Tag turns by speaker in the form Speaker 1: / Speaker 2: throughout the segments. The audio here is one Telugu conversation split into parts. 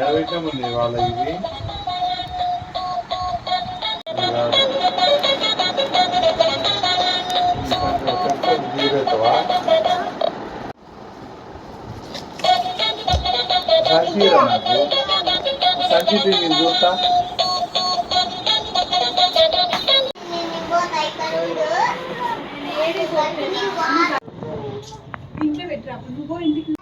Speaker 1: ఉంది వాళ్ళ ఇవి సంచీరా నాకు సంచి నేను చూస్తా
Speaker 2: ఇంట్లో పెట్టరా నువ్వు ఇంటికి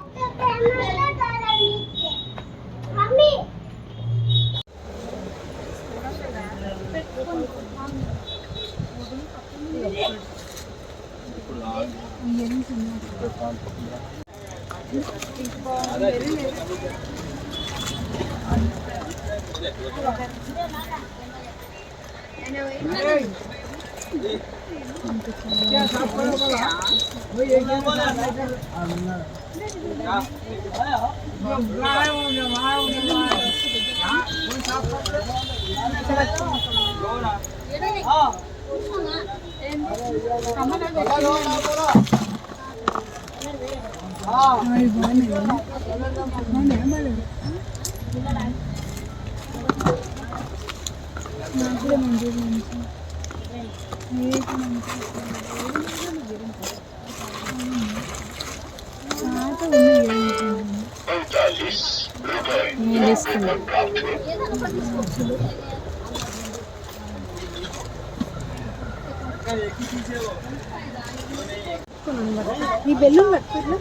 Speaker 2: ఈ బెల్లం పట్టుకున్నా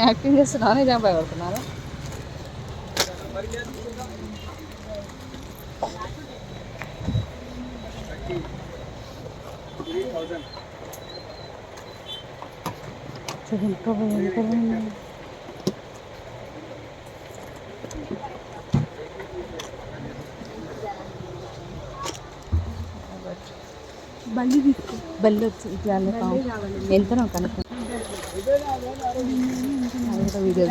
Speaker 2: యాక్టింగ్ చేస్తున్నాను నిజంగా భయపడుతున్నాను బల్లి వచ్చి ఇట్లా ఎంతనో కనుక వీడియో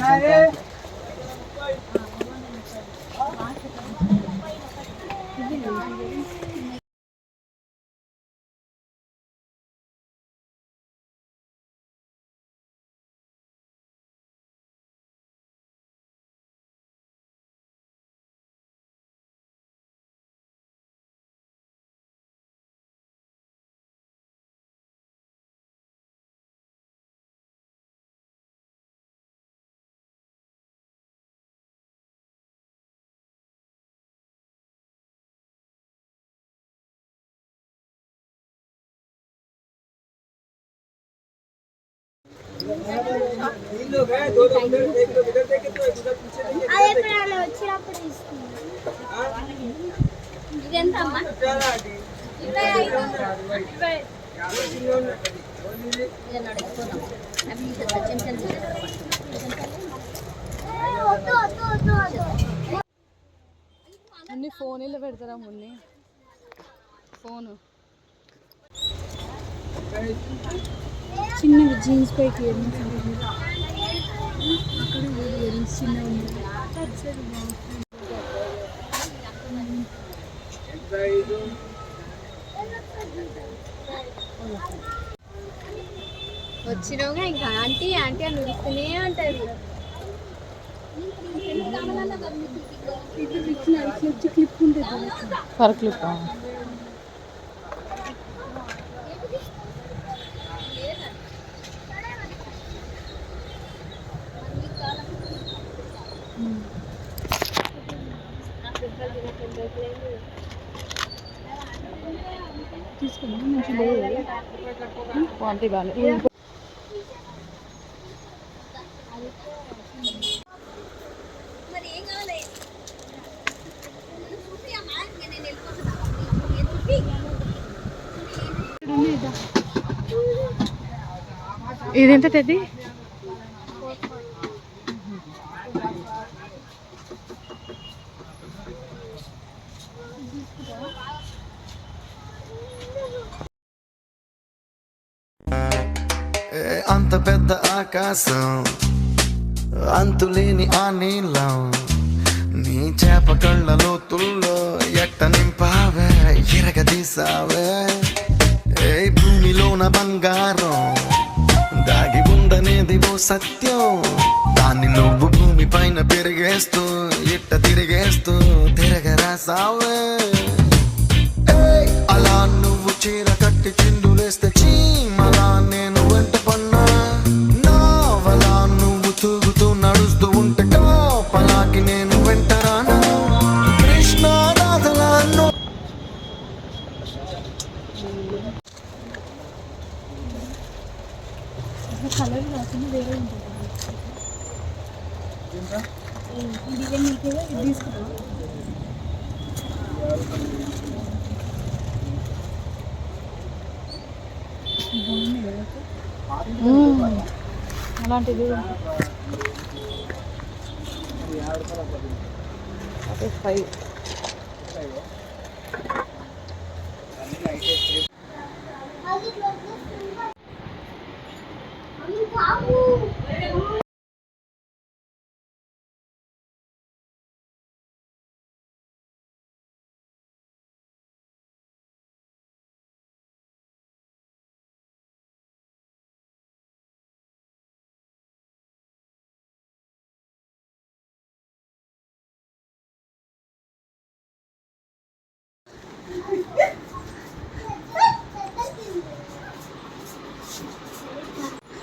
Speaker 2: అన్ని ఫోన్లో పెడతారా మున్ని ఫోను చిన్నవి జీన్స్ పైకి ఇయరింగ్స్ అక్కడ ఇయరింగ్స్ చిన్నవి ఉన్నాయి వచ్చినావుగా ఇంకా ఆంటీ ఆంటీ అని ఉడుకుతూనే ఉంటుంది క్లిప్ ఉంటుంది ఫర్ క్లిప్ తీసుకున్నా మంచి లేదు క్వాలిటీ బాగాలేదు
Speaker 3: ఇదెంత టెడ్డి?
Speaker 4: అంత పెద్ద ఆకాశం, అంతులేని ఆ నీళ్ళం, నీ చేప కళ్ళ లోతుల్లో ఎట్ట నింపావే, ఎరగదీసావే. ఏ భూమిలోన బంగారం దాగి ఉండనేది ఓ సత్యం, దాన్ని నువ్వు భూమి పైన పెరిగేస్తూ ఇట్ట తిరిగేస్తూ తిరగరాసావే. అలా నువ్వు చీర కట్టి చిందులేస్తే చీమలా నేను వెంట పన్నా, నావలా నువ్వు తూగుతూ నడుస్తూ ఉంటే కాపలాకి నేను వెంటరానా. కృష్ణ రాధలా
Speaker 2: కలర్ కాకుండా వేరే ఉంటుంది. ఇది నీకేదో ఇది తీసుకున్నాం.
Speaker 3: అలాంటిది అదే 5.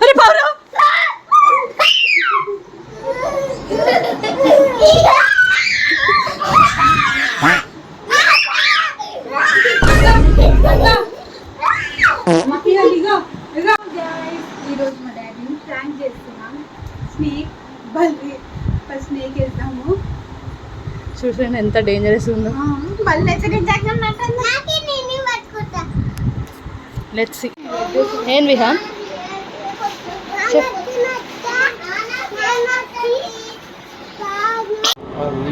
Speaker 3: అరే పావురా!
Speaker 2: ఈరోజు మా డాడీని ప్రాంక్ చేస్తున్నాం. స్నేక్ బల్లి ఫస్ట్ స్నేక్ వేద్దాము.
Speaker 3: చూసాను ఎంత డేంజరస్ ఉందో.
Speaker 2: బల్లి అయితే
Speaker 3: లెట్స్ సీ. ఏం విహాన్?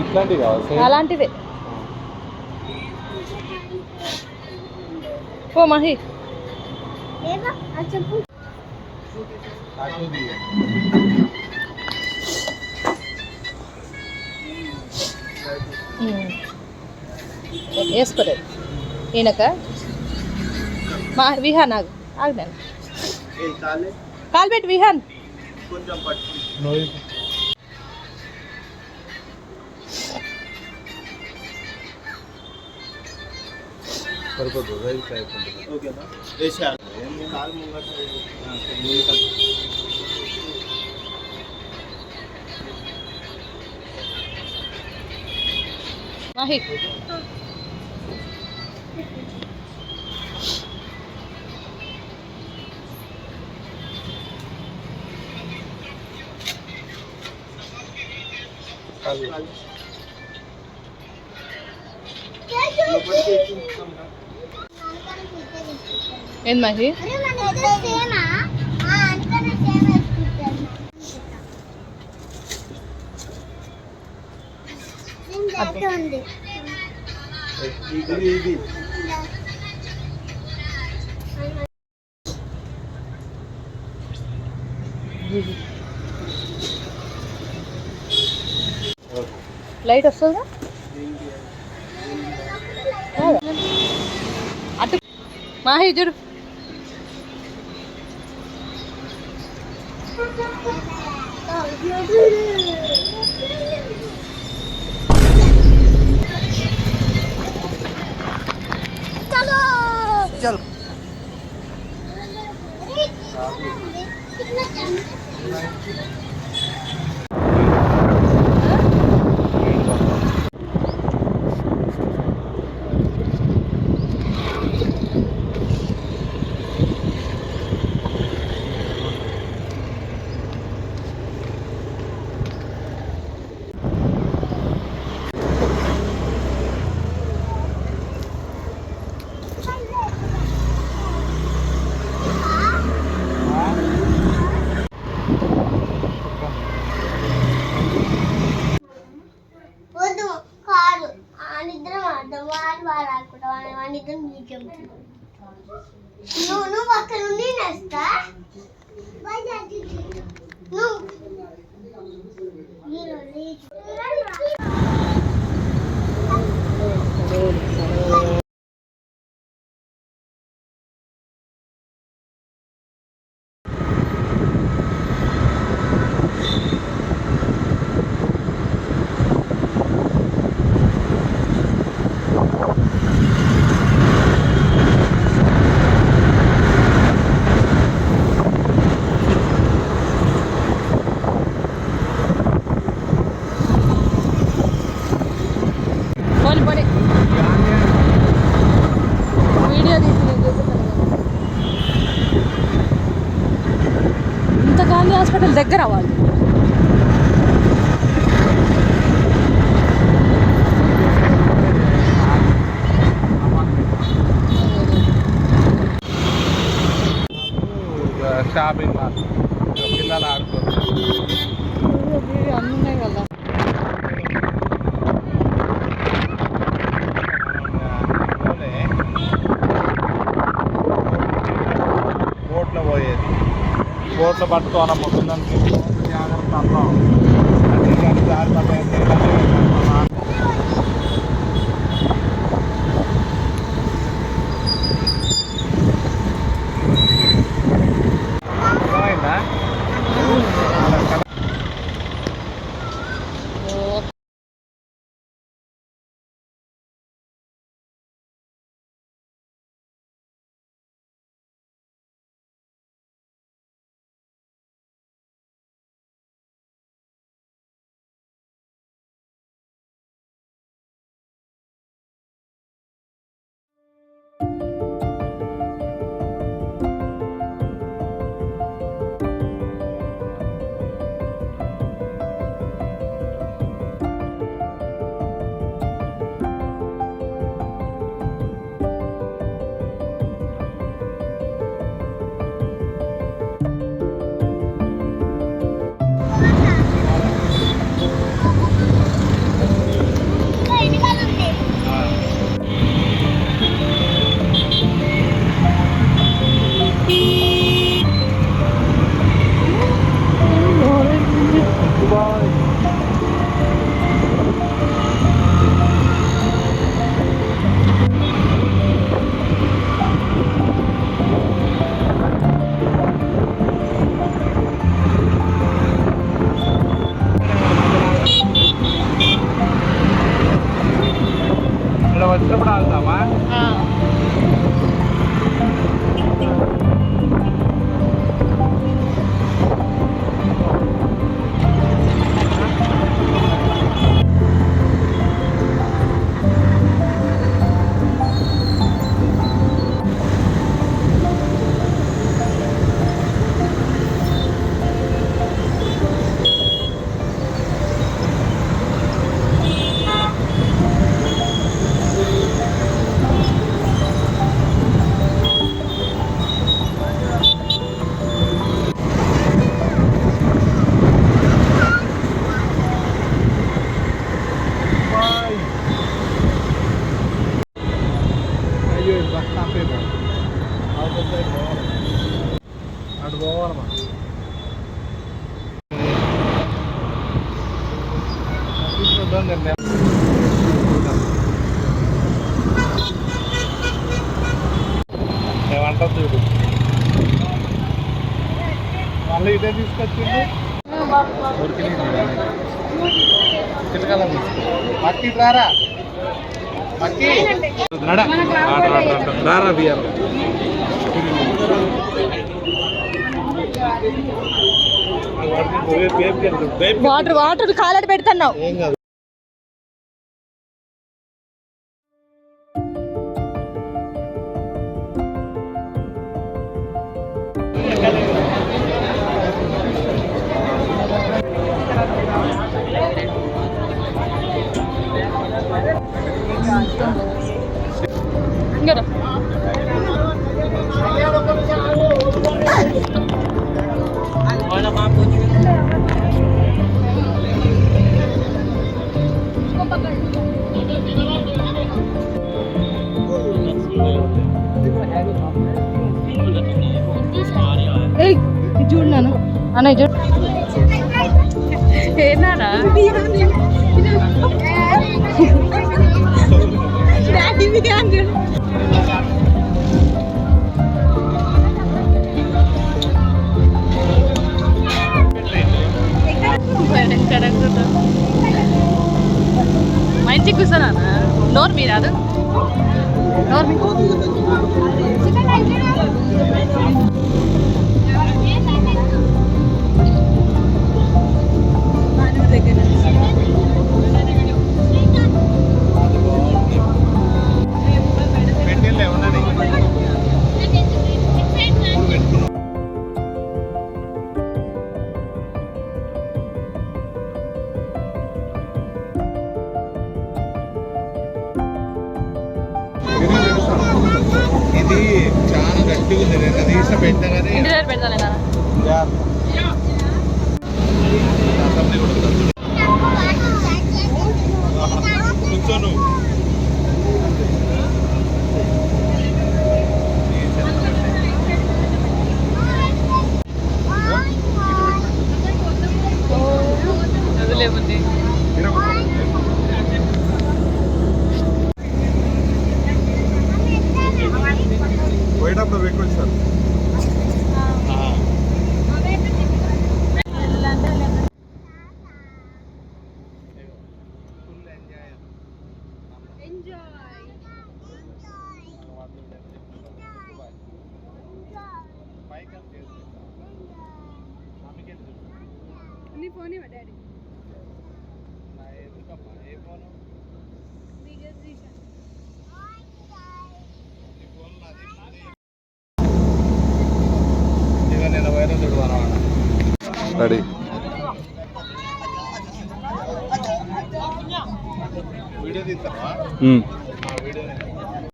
Speaker 1: ఇట్లాంటివి కావాలి.
Speaker 3: అలాంటిదే. ఓ మహి
Speaker 2: చెప్పు.
Speaker 3: వేసుకోలేదు ఈయనక. మా విహాన్ ఆగు ఆగినాను. కాలు పెట్టి విహాన్.
Speaker 1: సరిపోతుంది, రైట్ అయిపోతుంది. ఓకేనా? వేసేయాలి. కాలు ముంగట
Speaker 3: మహి ఏం మహి? లైట్ వస్తుందా? అటు మాహి చూడు.
Speaker 4: చలో
Speaker 5: నువ్వు అక్కడ నుండి నేస్తా
Speaker 3: పోనీ పోనీ వీడియో తీసి నేను చూపిస్తాను. ఇంత గాంధీ హాస్పిటల్ దగ్గర వాళ్ళు
Speaker 1: షాపింగ్ మాల్ పిల్లలు ఆడుకోవచ్చు.
Speaker 3: అన్నీ ఉన్నాయి కదా.
Speaker 1: బోట్లో పోయేది, బోట్లో పట్టుకోవాలమ్మ పిల్లలకి జాగ్రత్త అన్నాం. అది కానీ దారి అర్థమైందా? ఇక్కడ వచ్చినప్పుడు ఆగుతామా? అయ్యో బస్ స్టాప్ అటు పోవాలమ్మా. ఏమంటావు చూడు, మళ్ళీ ఇదే తీసుకొచ్చింది. చిలకలం మక్కి రారా, మక్కి రారా బియ్యం.
Speaker 3: వాటర్ కాలడి పెడుతున్నావు.
Speaker 1: ఏం కాదు.
Speaker 3: ఇంకా అన్న ఇది ఏనారా
Speaker 2: డాడీ బిర్యానీ
Speaker 3: మంచి కూర్చోనా నోరు మీరు అది నోరు మీ
Speaker 2: దగ్గర
Speaker 1: పెట్టిలే ఉన్నది ఇది చాలా గట్టిగా ఉంది నిన్న తీసిన పెట్టా కానీ
Speaker 3: ఇంటి దగ్గర పెడతాను నాన్న
Speaker 1: అసెంబ్లీ కూడా కూర్చోను
Speaker 3: వదిలేముంది
Speaker 1: పోయేటప్పుడు ఎక్కువ సార్
Speaker 2: నీ ఫోన్ ఇవ్వ డాడీ
Speaker 1: నేను వైరల్ చూడు రెడీ వీడియో తీస్తావా